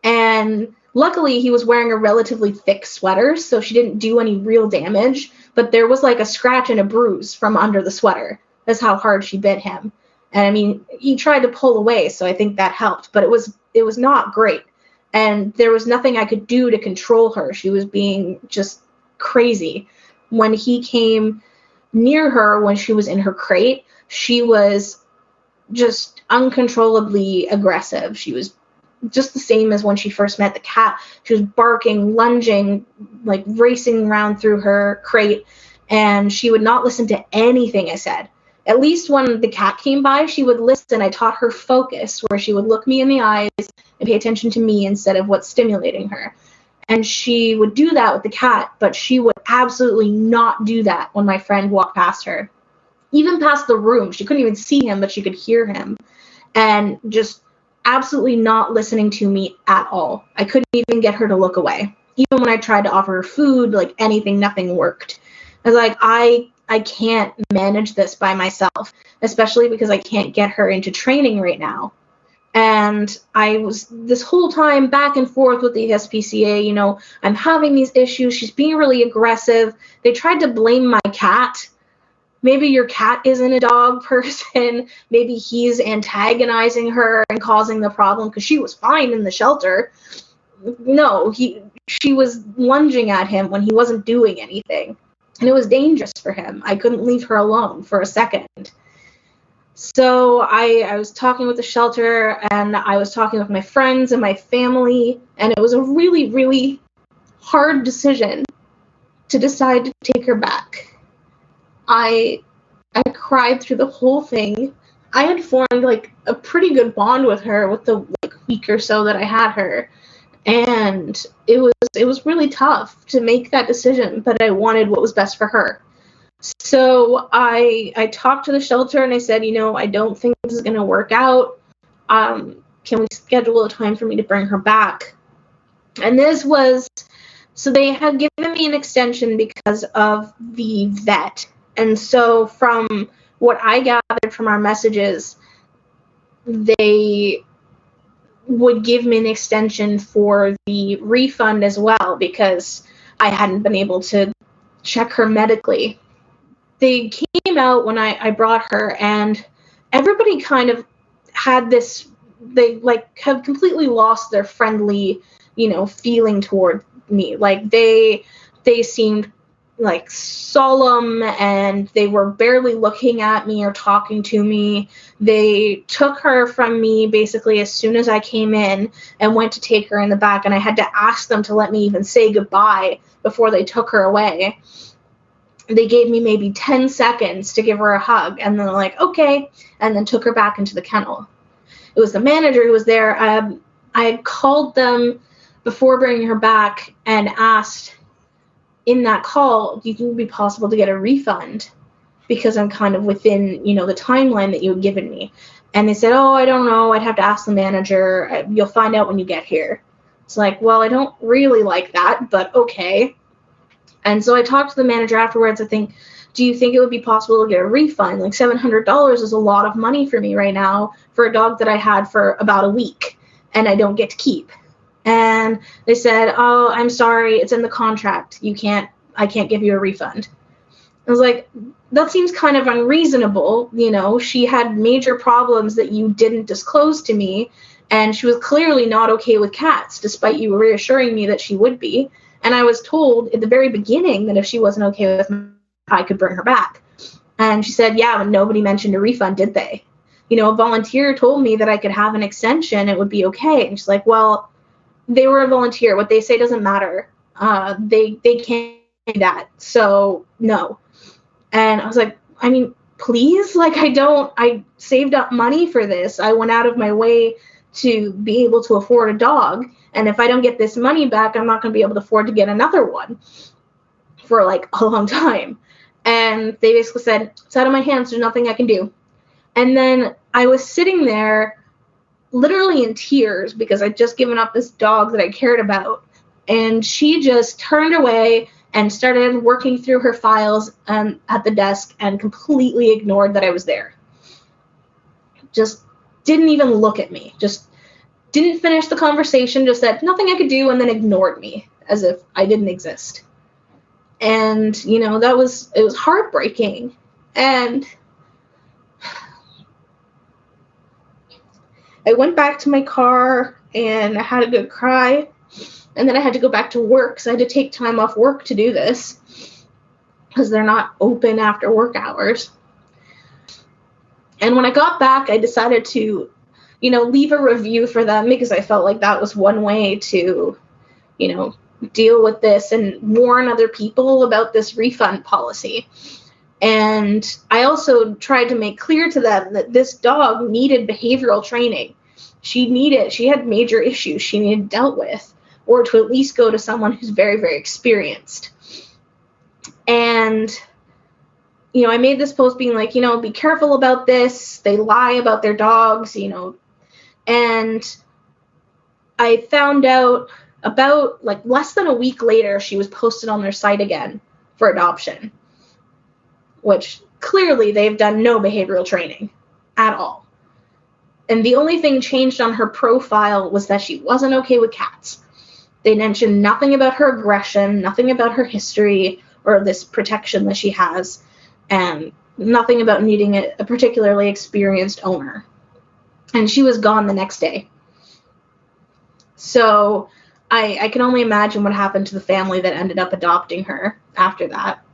And luckily he was wearing a relatively thick sweater, so she didn't do any real damage, but there was like a scratch and a bruise from under the sweater. That's how hard she bit him. And I mean, he tried to pull away, so I think that helped, but it was not great. And there was nothing I could do to control her. She was being just crazy. When he came near her when she was in her crate, she was just uncontrollably aggressive. She was just the same as when she first met the cat. She was barking, lunging, like racing around through her crate, and she would not listen to anything I said. At least when the cat came by, she would listen. I taught her focus, where she would look me in the eyes and pay attention to me instead of what's stimulating her. And she would do that with the cat, but she would absolutely not do that when my friend walked past her. Even past the room. She couldn't even see him, but she could hear him. And just absolutely not listening to me at all. I couldn't even get her to look away. Even when I tried to offer her food, like anything, nothing worked. I was like, I can't manage this by myself, especially because I can't get her into training right now. And I was this whole time back and forth with the SPCA, you know, I'm having these issues. She's being really aggressive. They tried to blame my cat. Maybe your cat isn't a dog person. Maybe he's antagonizing her and causing the problem because she was fine in the shelter. No, she was lunging at him when he wasn't doing anything. And it was dangerous for him. I couldn't leave her alone for a second. So I was talking with the shelter, and I was talking with my friends and my family, and it was a really, really hard decision to decide to take her back. I cried through the whole thing. I had formed like a pretty good bond with her with the week or so that I had her, and it was really tough to make that decision, but I wanted what was best for her. So I talked to the shelter and I said, you know, I don't think this is going to work out. Can we schedule a time for me to bring her back? And so they had given me an extension because of the vet. And so from what I gathered from our messages, they would give me an extension for the refund as well because I hadn't been able to check her medically. They came out when I brought her, and everybody kind of had this, they have completely lost their friendly, feeling toward me. Like they seemed like solemn, and they were barely looking at me or talking to me. They took her from me basically as soon as I came in and went to take her in the back, and I had to ask them to let me even say goodbye before they took her away. They gave me maybe 10 seconds to give her a hug, and then like, okay, and then took her back into the kennel. It was the manager who was there. I had called them before bringing her back and asked in that call, do you think it would be possible to get a refund? Because I'm kind of within, the timeline that you had given me. And they said, oh, I don't know. I'd have to ask the manager. You'll find out when you get here. It's like, well, I don't really like that, but okay. And so I talked to the manager afterwards. Do you think it would be possible to get a refund? Like $700 is a lot of money for me right now for a dog that I had for about a week and I don't get to keep. And they said, oh, I'm sorry, it's in the contract. I can't give you a refund. I was like, that seems kind of unreasonable. She had major problems that you didn't disclose to me. And she was clearly not okay with cats, despite you reassuring me that she would be. And I was told at the very beginning that if she wasn't okay with me, I could bring her back. And she said, yeah, but nobody mentioned a refund, did they? A volunteer told me that I could have an extension. It would be okay. And she's like, well, they were a volunteer. What they say doesn't matter. They can't do that. So no. And I was like, I mean, please, I saved up money for this. I went out of my way to be able to afford a dog. And if I don't get this money back, I'm not going to be able to afford to get another one for a long time. And they basically said, it's out of my hands, there's nothing I can do. And then I was sitting there literally in tears because I'd just given up this dog that I cared about. And she just turned away and started working through her files at the desk and completely ignored that I was there. Just didn't even look at me. Just didn't finish the conversation, just said nothing I could do, and then ignored me as if I didn't exist. And, it was heartbreaking. And I went back to my car and I had a good cry. And then I had to go back to work, so I had to take time off work to do this because they're not open after work hours. And when I got back, I decided to, leave a review for them because I felt like that was one way to, deal with this and warn other people about this refund policy. And I also tried to make clear to them that this dog needed behavioral training. She had major issues she needed dealt with, or to at least go to someone who's very, very experienced. And, I made this post being like, be careful about this. They lie about their dogs, and I found out about less than a week later, she was posted on their site again for adoption, which clearly they've done no behavioral training at all. And the only thing changed on her profile was that she wasn't okay with cats. They mentioned nothing about her aggression, nothing about her history or this protection that she has, and nothing about needing a particularly experienced owner. And she was gone the next day. So I can only imagine what happened to the family that ended up adopting her after that.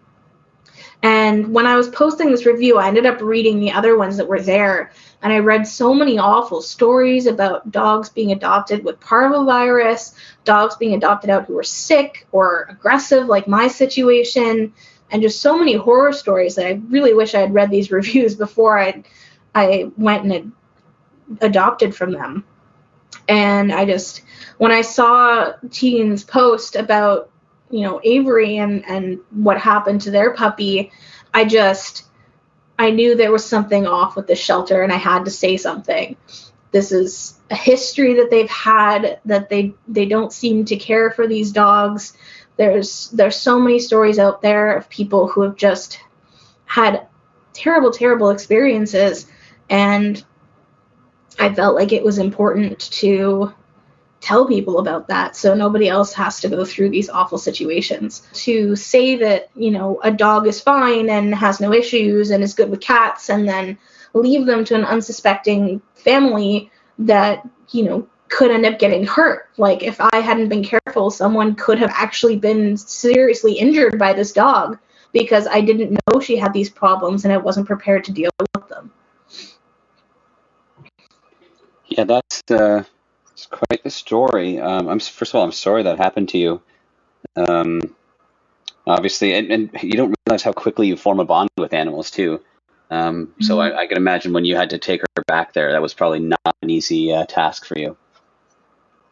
And when I was posting this review, I ended up reading the other ones that were there, and I read so many awful stories about dogs being adopted with parvovirus, dogs being adopted out who were sick or aggressive, like my situation, and just so many horror stories that I really wish I had read these reviews before I went and had adopted from them. And when I saw Tegan's post about Avery and what happened to their puppy, I knew there was something off with this shelter, and I had to say something. This is a history that they've had, that they don't seem to care for these dogs. There's so many stories out there of people who have just had terrible, terrible experiences, and I felt like it was important to tell people about that so nobody else has to go through these awful situations. To say that, a dog is fine and has no issues and is good with cats, and then leave them to an unsuspecting family that, could end up getting hurt. Like, if I hadn't been careful, someone could have actually been seriously injured by this dog because I didn't know she had these problems and I wasn't prepared to deal with them. Yeah, that's it's quite the story. First of all, I'm sorry that happened to you. Obviously, and you don't realize how quickly you form a bond with animals too. So I can imagine when you had to take her back there, that was probably not an easy task for you.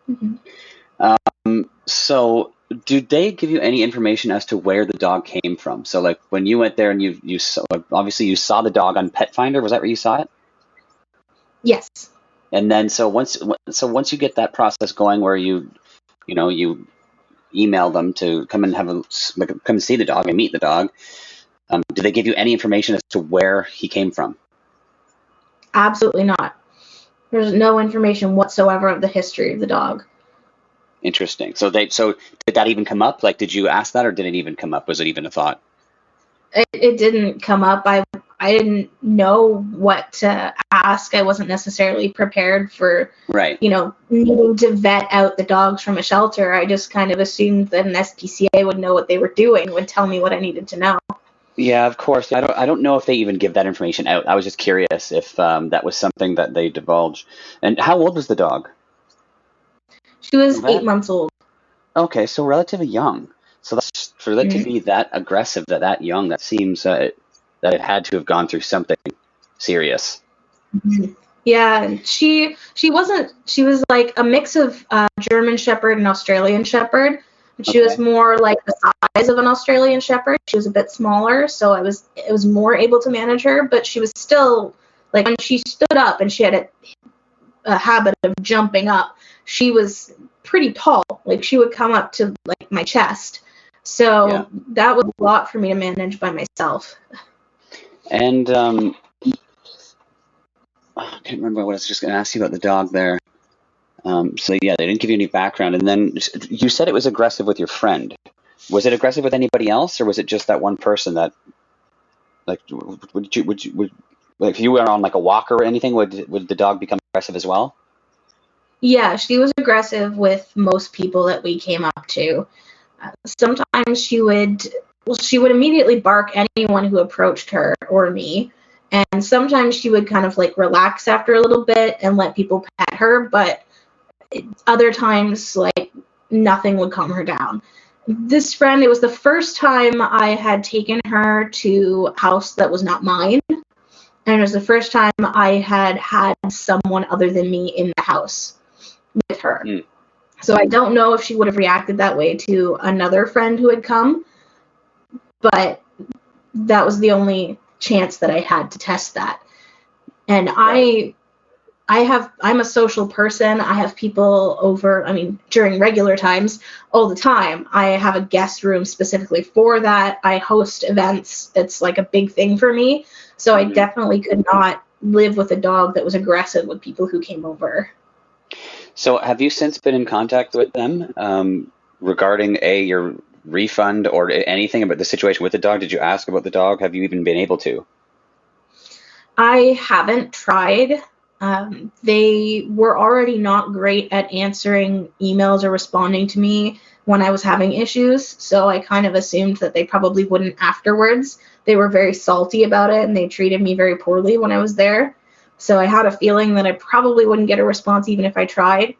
Mm-hmm. So did they give you any information as to where the dog came from? So like when you went there and you saw, obviously you saw the dog on Pet Finder, was that where you saw it? Yes. And then so once you get that process going where you email them to come and see the dog and meet the dog, do they give you any information as to where he came from? Absolutely not. There's no information whatsoever of the history of the dog. Interesting. So did that even come up? Like, did you ask that, or did it even come up? Was it even a thought? It didn't come up. I didn't know what to ask. I wasn't necessarily prepared for, needing to vet out the dogs from a shelter. I just kind of assumed that an SPCA would know what they were doing, would tell me what I needed to know. Yeah, of course. I don't know if they even give that information out. I was just curious if that was something that they divulged. And how old was the dog? She was 8 months old. Okay, so relatively young. So that's, for that to be that aggressive, that young, that seems that it had to have gone through something serious. Mm-hmm. Yeah, she wasn't. She was like a mix of German Shepherd and Australian Shepherd, She was more like the size of an Australian Shepherd. She was a bit smaller, so it was more able to manage her, but she was still, like, when she stood up and she had a habit of jumping up, she was pretty tall. Like, she would come up to, like, my chest. So that was a lot for me to manage by myself. And I can't remember what I was just going to ask you about the dog there. So yeah, they didn't give you any background, and then you said it was aggressive with your friend. Was it aggressive with anybody else, or was it just that one person that, like, would like, if you were on like a walker or anything, would the dog become aggressive as well? Yeah, she was aggressive with most people that we came up to. Sometimes she would immediately bark at anyone who approached her or me. And sometimes she would kind of like relax after a little bit and let people pet her, but other times, like, nothing would calm her down. This friend, it was the first time I had taken her to a house that was not mine. And it was the first time I had someone other than me in the house with her. So I don't know if she would have reacted that way to another friend who had come, but that was the only chance that I had to test that. And I'm a social person. I have people over, during regular times all the time. I have a guest room specifically for that. I host events. It's like a big thing for me. So I definitely could not live with a dog that was aggressive with people who came over. So have you since been in contact with them regarding your refund or anything about the situation with the dog? Did you ask about the dog? Have you even been able to? I haven't tried. They were already not great at answering emails or responding to me when I was having issues, so I kind of assumed that they probably wouldn't afterwards. They were very salty about it, and they treated me very poorly when I was there. So I had a feeling that I probably wouldn't get a response even if I tried.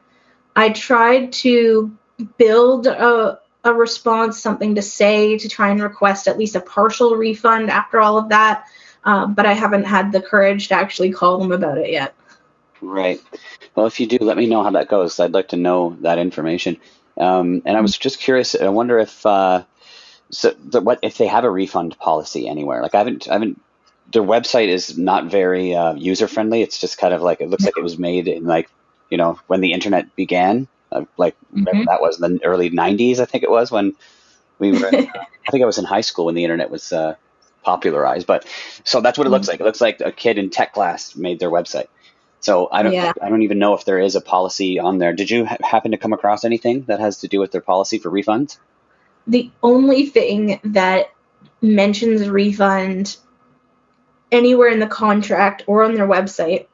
I tried to build a response, something to say, to try and request at least a partial refund after all of that, but I haven't had the courage to actually call them about it yet. Right. Well, if you do, let me know how that goes. I'd like to know that information. And I was just curious. I wonder if what if they have a refund policy anywhere? Like, I haven't. Their website is not very user friendly. It's just kind of like, it looks like it was made in, like, when the internet began, whatever that was in the early '90s. I think it was when we were. I think I was in high school when the internet was popularized. But so that's what it looks like. It looks like a kid in tech class made their website. So I don't even know if there is a policy on there. Did you happen to come across anything that has to do with their policy for refunds? The only thing that mentions refund anywhere in the contract or on their website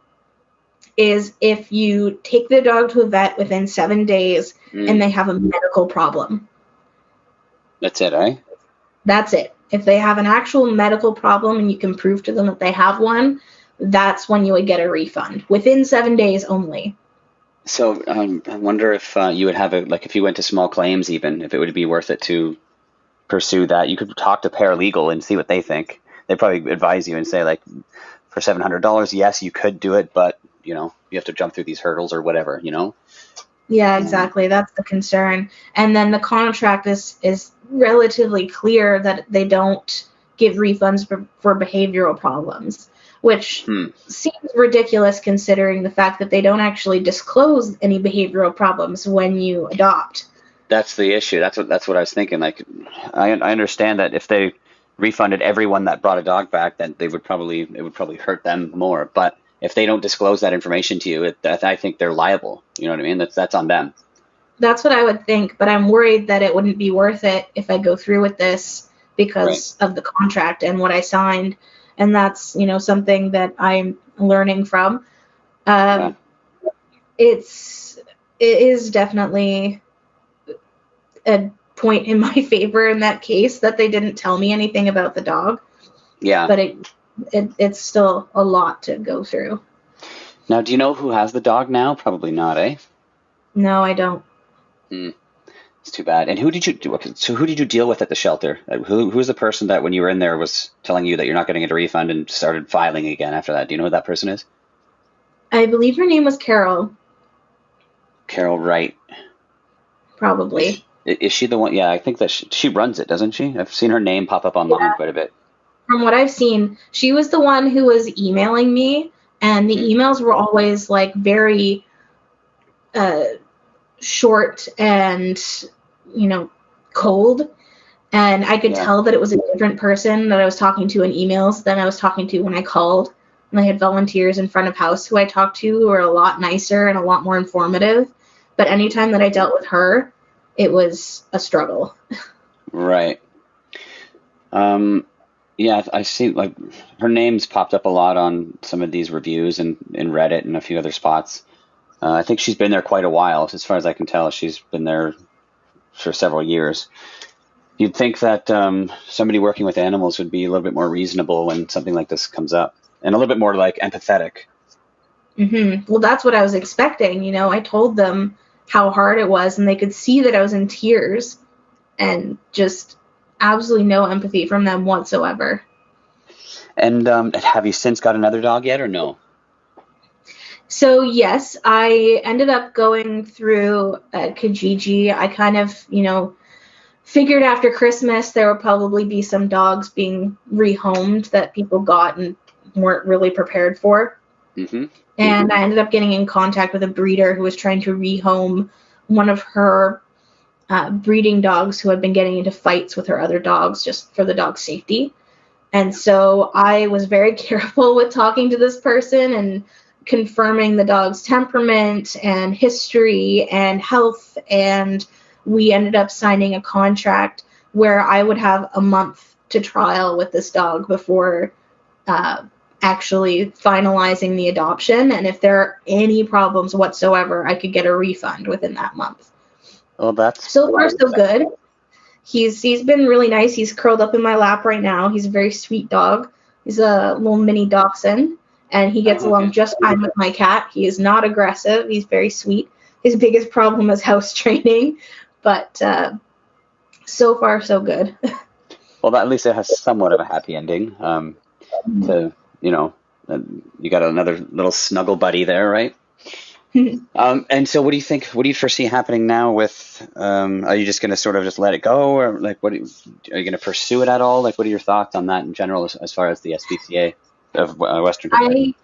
is if you take the dog to a vet within 7 days and they have a medical problem. That's it, eh? That's it. If they have an actual medical problem and you can prove to them that they have one, that's when you would get a refund, within 7 days only. So I wonder if you would have if you went to small claims, even if it would be worth it to pursue that. You could talk to paralegal and see what they think. They probably advise you and say, like, for $700, yes, you could do it, but you have to jump through these hurdles or whatever. Yeah, exactly. That's the concern. And then the contract is relatively clear that they don't give refunds for behavioral problems, which seems ridiculous considering the fact that they don't actually disclose any behavioral problems when you adopt. That's the issue. That's what I was thinking. Like, I understand that if they refunded everyone that brought a dog back, then it would probably hurt them more. But if they don't disclose that information to you, I think they're liable. You know what I mean? That's on them. That's what I would think, but I'm worried that it wouldn't be worth it if I go through with this because of the contract and what I signed. And that's, something that I'm learning from. It is definitely a point in my favor in that case that they didn't tell me anything about the dog. Yeah. But it's still a lot to go through. Now, do you know who has the dog now? Probably not, eh? No, I don't. It's too bad. And who did you deal with at the shelter? Who's the person that when you were in there was telling you that you're not going to get a refund and started filing again after that? Do you know who that person is? I believe her name was Carol. Carol Wright. Probably. Is she the one? Yeah, I think that she runs it, doesn't she? I've seen her name pop up online quite a bit. From what I've seen, she was the one who was emailing me, and the Mm. emails were always like very uh, short and, you know, cold. And I could Yeah. tell that it was a different person that I was talking to in emails than I was talking to when I called. And I had volunteers in front of house who I talked to who were a lot nicer and a lot more informative. But anytime that I dealt with her, it was a struggle. Right. Um, yeah, I see like her name's popped up a lot on some of these reviews and in Reddit and a few other spots. I think she's been there quite a while, as far as I can tell. She's been there for several years. You'd think that somebody working with animals would be a little bit more reasonable when something like this comes up, and a little bit more like empathetic. Well, that's what I was expecting. You know, I told them how hard it was, and they could see that I was in tears, and just absolutely no empathy from them whatsoever. And have you since got another dog yet, or no? So yes, I ended up going through Kijiji. I kind of, you know, figured after Christmas there would probably be some dogs being rehomed that people got and weren't really prepared for. Mm-hmm. And I ended up getting in contact with a breeder who was trying to rehome one of her breeding dogs who had been getting into fights with her other dogs just for the dog's safety. And so I was very careful with talking to this person and confirming the dog's temperament and history and health. And we ended up signing a contract where I would have a month to trial with this dog before actually finalizing the adoption. And if there are any problems whatsoever, I could get a refund within that month. Well, that's So far, so good. He's been really nice. He's curled up in my lap right now. He's a very sweet dog. He's a little mini dachshund, and he gets along just fine with my cat. He is not aggressive. He's very sweet. His biggest problem is house training, but so far, so good. Well, at least it has somewhat of a happy ending. To you got another little snuggle buddy there, right? And so, what do you think? What do you foresee happening now? With are you just going to sort of just let it go, or like are you going to pursue it at all? Like, what are your thoughts on that in general, as far as the SPCA of Western Quebec?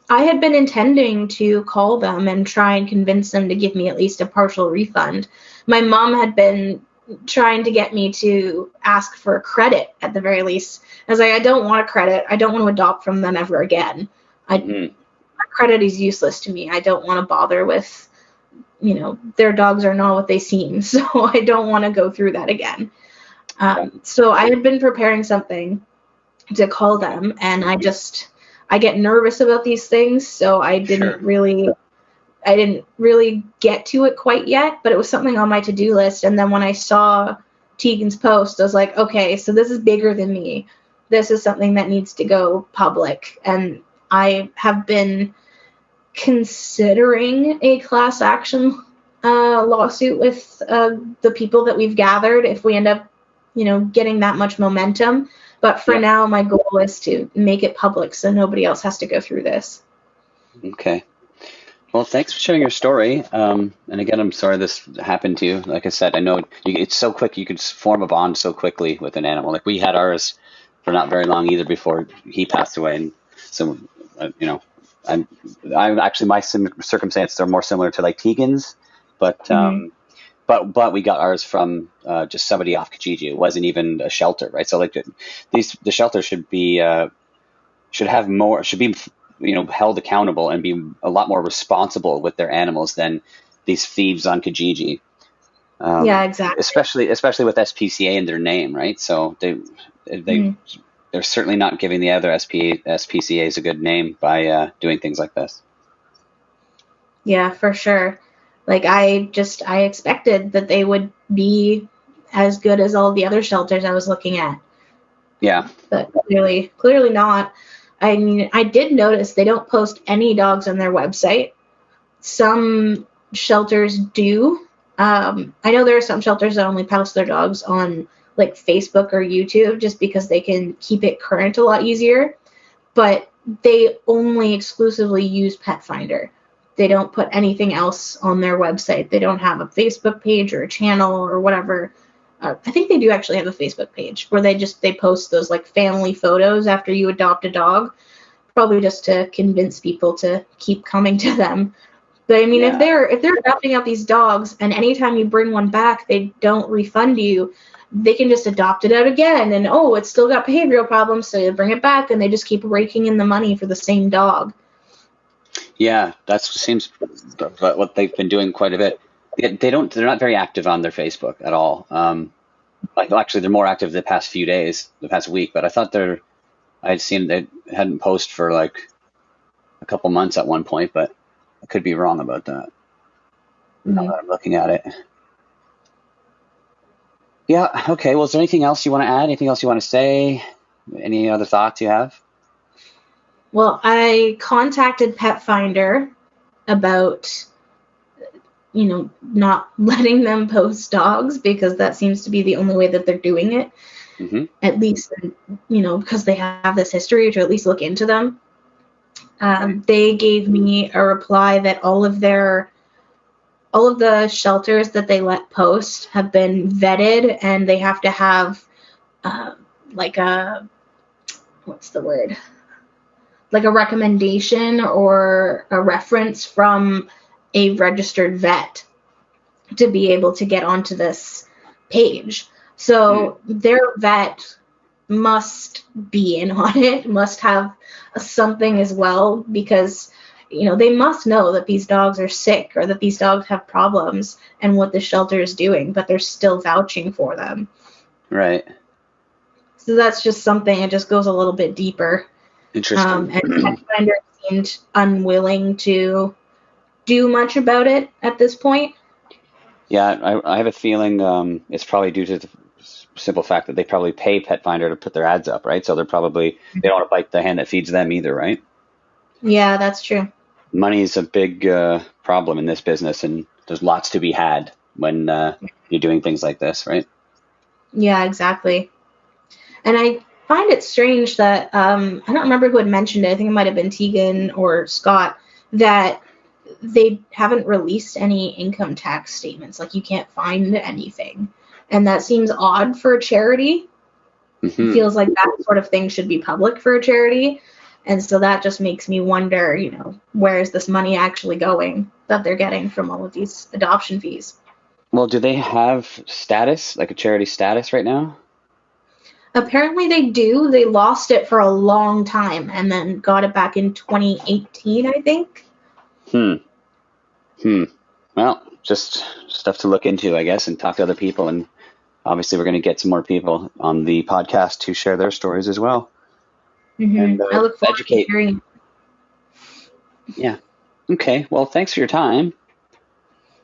I had been intending to call them and try and convince them to give me at least a partial refund. My mom had been trying to get me to ask for a credit at the very least. I was like, I don't want a credit. I don't want to adopt from them ever again. Credit is useless to me. I don't want to bother with, you know, their dogs are not what they seem. So I don't want to go through that again. So I had been preparing something to call them, and I get nervous about these things. So I didn't really get to it quite yet, but it was something on my to-do list. And then when I saw Tegan's post, I was like, okay, so this is bigger than me. This is something that needs to go public. And I have been considering a class action lawsuit with the people that we've gathered if we end up, you know, getting that much momentum. But for now, my goal is to make it public so nobody else has to go through this. Okay. Well, thanks for sharing your story. And again, I'm sorry this happened to you. Like I said, I know it's so quick. You could form a bond so quickly with an animal. Like we had ours for not very long either before he passed away. And so, I'm actually, my circumstances are more similar to like Tegan's, but we got ours from just somebody off Kijiji. It wasn't even a shelter, right? So like the shelter should be held accountable and be a lot more responsible with their animals than these thieves on Kijiji. Yeah, exactly. Especially with SPCA in their name, right? So they're certainly not giving the other SPCAs a good name by doing things like this. Yeah, for sure. Like I expected that they would be as good as all the other shelters I was looking at. Yeah. But clearly not. I mean, I did notice they don't post any dogs on their website. Some shelters do. I know there are some shelters that only post their dogs on like Facebook or YouTube just because they can keep it current a lot easier. But they only exclusively use Pet Finder. They don't put anything else on their website. They don't have a Facebook page or a channel or whatever. I think they do actually have a Facebook page where they post those like family photos after you adopt a dog, probably just to convince people to keep coming to them. But I mean, Yeah. if they're adopting out these dogs and anytime you bring one back, they don't refund you, they can just adopt it out again and it's still got behavioral problems, so they bring it back and they just keep raking in the money for the same dog. Yeah, that seems what they've been doing quite a bit. They're not very active on their Facebook at all. Actually, they're more active the past few days, the past week. But I thought I had seen they hadn't posted for like a couple months at one point, but I could be wrong about that. Now that I'm looking at it. Yeah. Okay. Well, is there anything else you want to add? Anything else you want to say? Any other thoughts you have? Well, I contacted Pet Finder about, not letting them post dogs because that seems to be the only way that they're doing it. Mm-hmm. At least, because they have this history, to at least look into them. They gave me a reply that all of the shelters that they let post have been vetted and they have to have like a recommendation or a reference from a registered vet to be able to get onto this page. So their vet must be in on it, must have something as well, because they must know that these dogs are sick or that these dogs have problems and what the shelter is doing, but they're still vouching for them. Right. So that's just something, it just goes a little bit deeper. Interesting. And Pet Finder seemed unwilling to do much about it at this point. Yeah, I have a feeling it's probably due to the simple fact that they probably pay Pet Finder to put their ads up, right? So they don't want to bite the hand that feeds them either, right? Yeah, that's true. Money is a big problem in this business, and there's lots to be had when you're doing things like this, right? Yeah, exactly. And I find it strange that I don't remember who had mentioned it. I think it might have been Tegan or Scott, that they haven't released any income tax statements. Like, you can't find anything. And that seems odd for a charity. Mm-hmm. It feels like that sort of thing should be public for a charity. And so that just makes me wonder, where is this money actually going that they're getting from all of these adoption fees? Well, do they have status, like a charity status right now? Apparently they do. They lost it for a long time and then got it back in 2018, I think. Well, just stuff to look into, I guess, and talk to other people. And obviously we're going to get some more people on the podcast to share their stories as well. Mm-hmm. And I look forward to hearing. Yeah. Okay. Well, thanks for your time.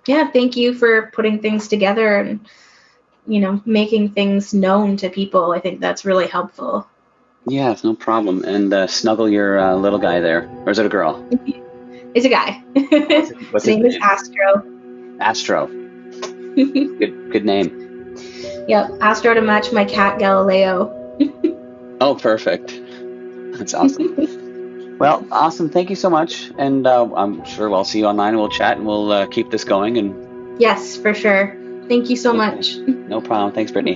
Yeah, thank you for putting things together and, making things known to people. I think that's really helpful. Yeah, it's no problem. And snuggle your little guy there. Or is it a girl? It's a guy. What's his name is Astro. Astro. Good name. Yep, Astro to match my cat Galileo. Oh, perfect. That's awesome. Well, awesome. Thank you so much. And I'm sure we'll see you online and we'll chat and we'll keep this going. And yes, for sure. Thank you so much. No problem. Thanks, Brittany.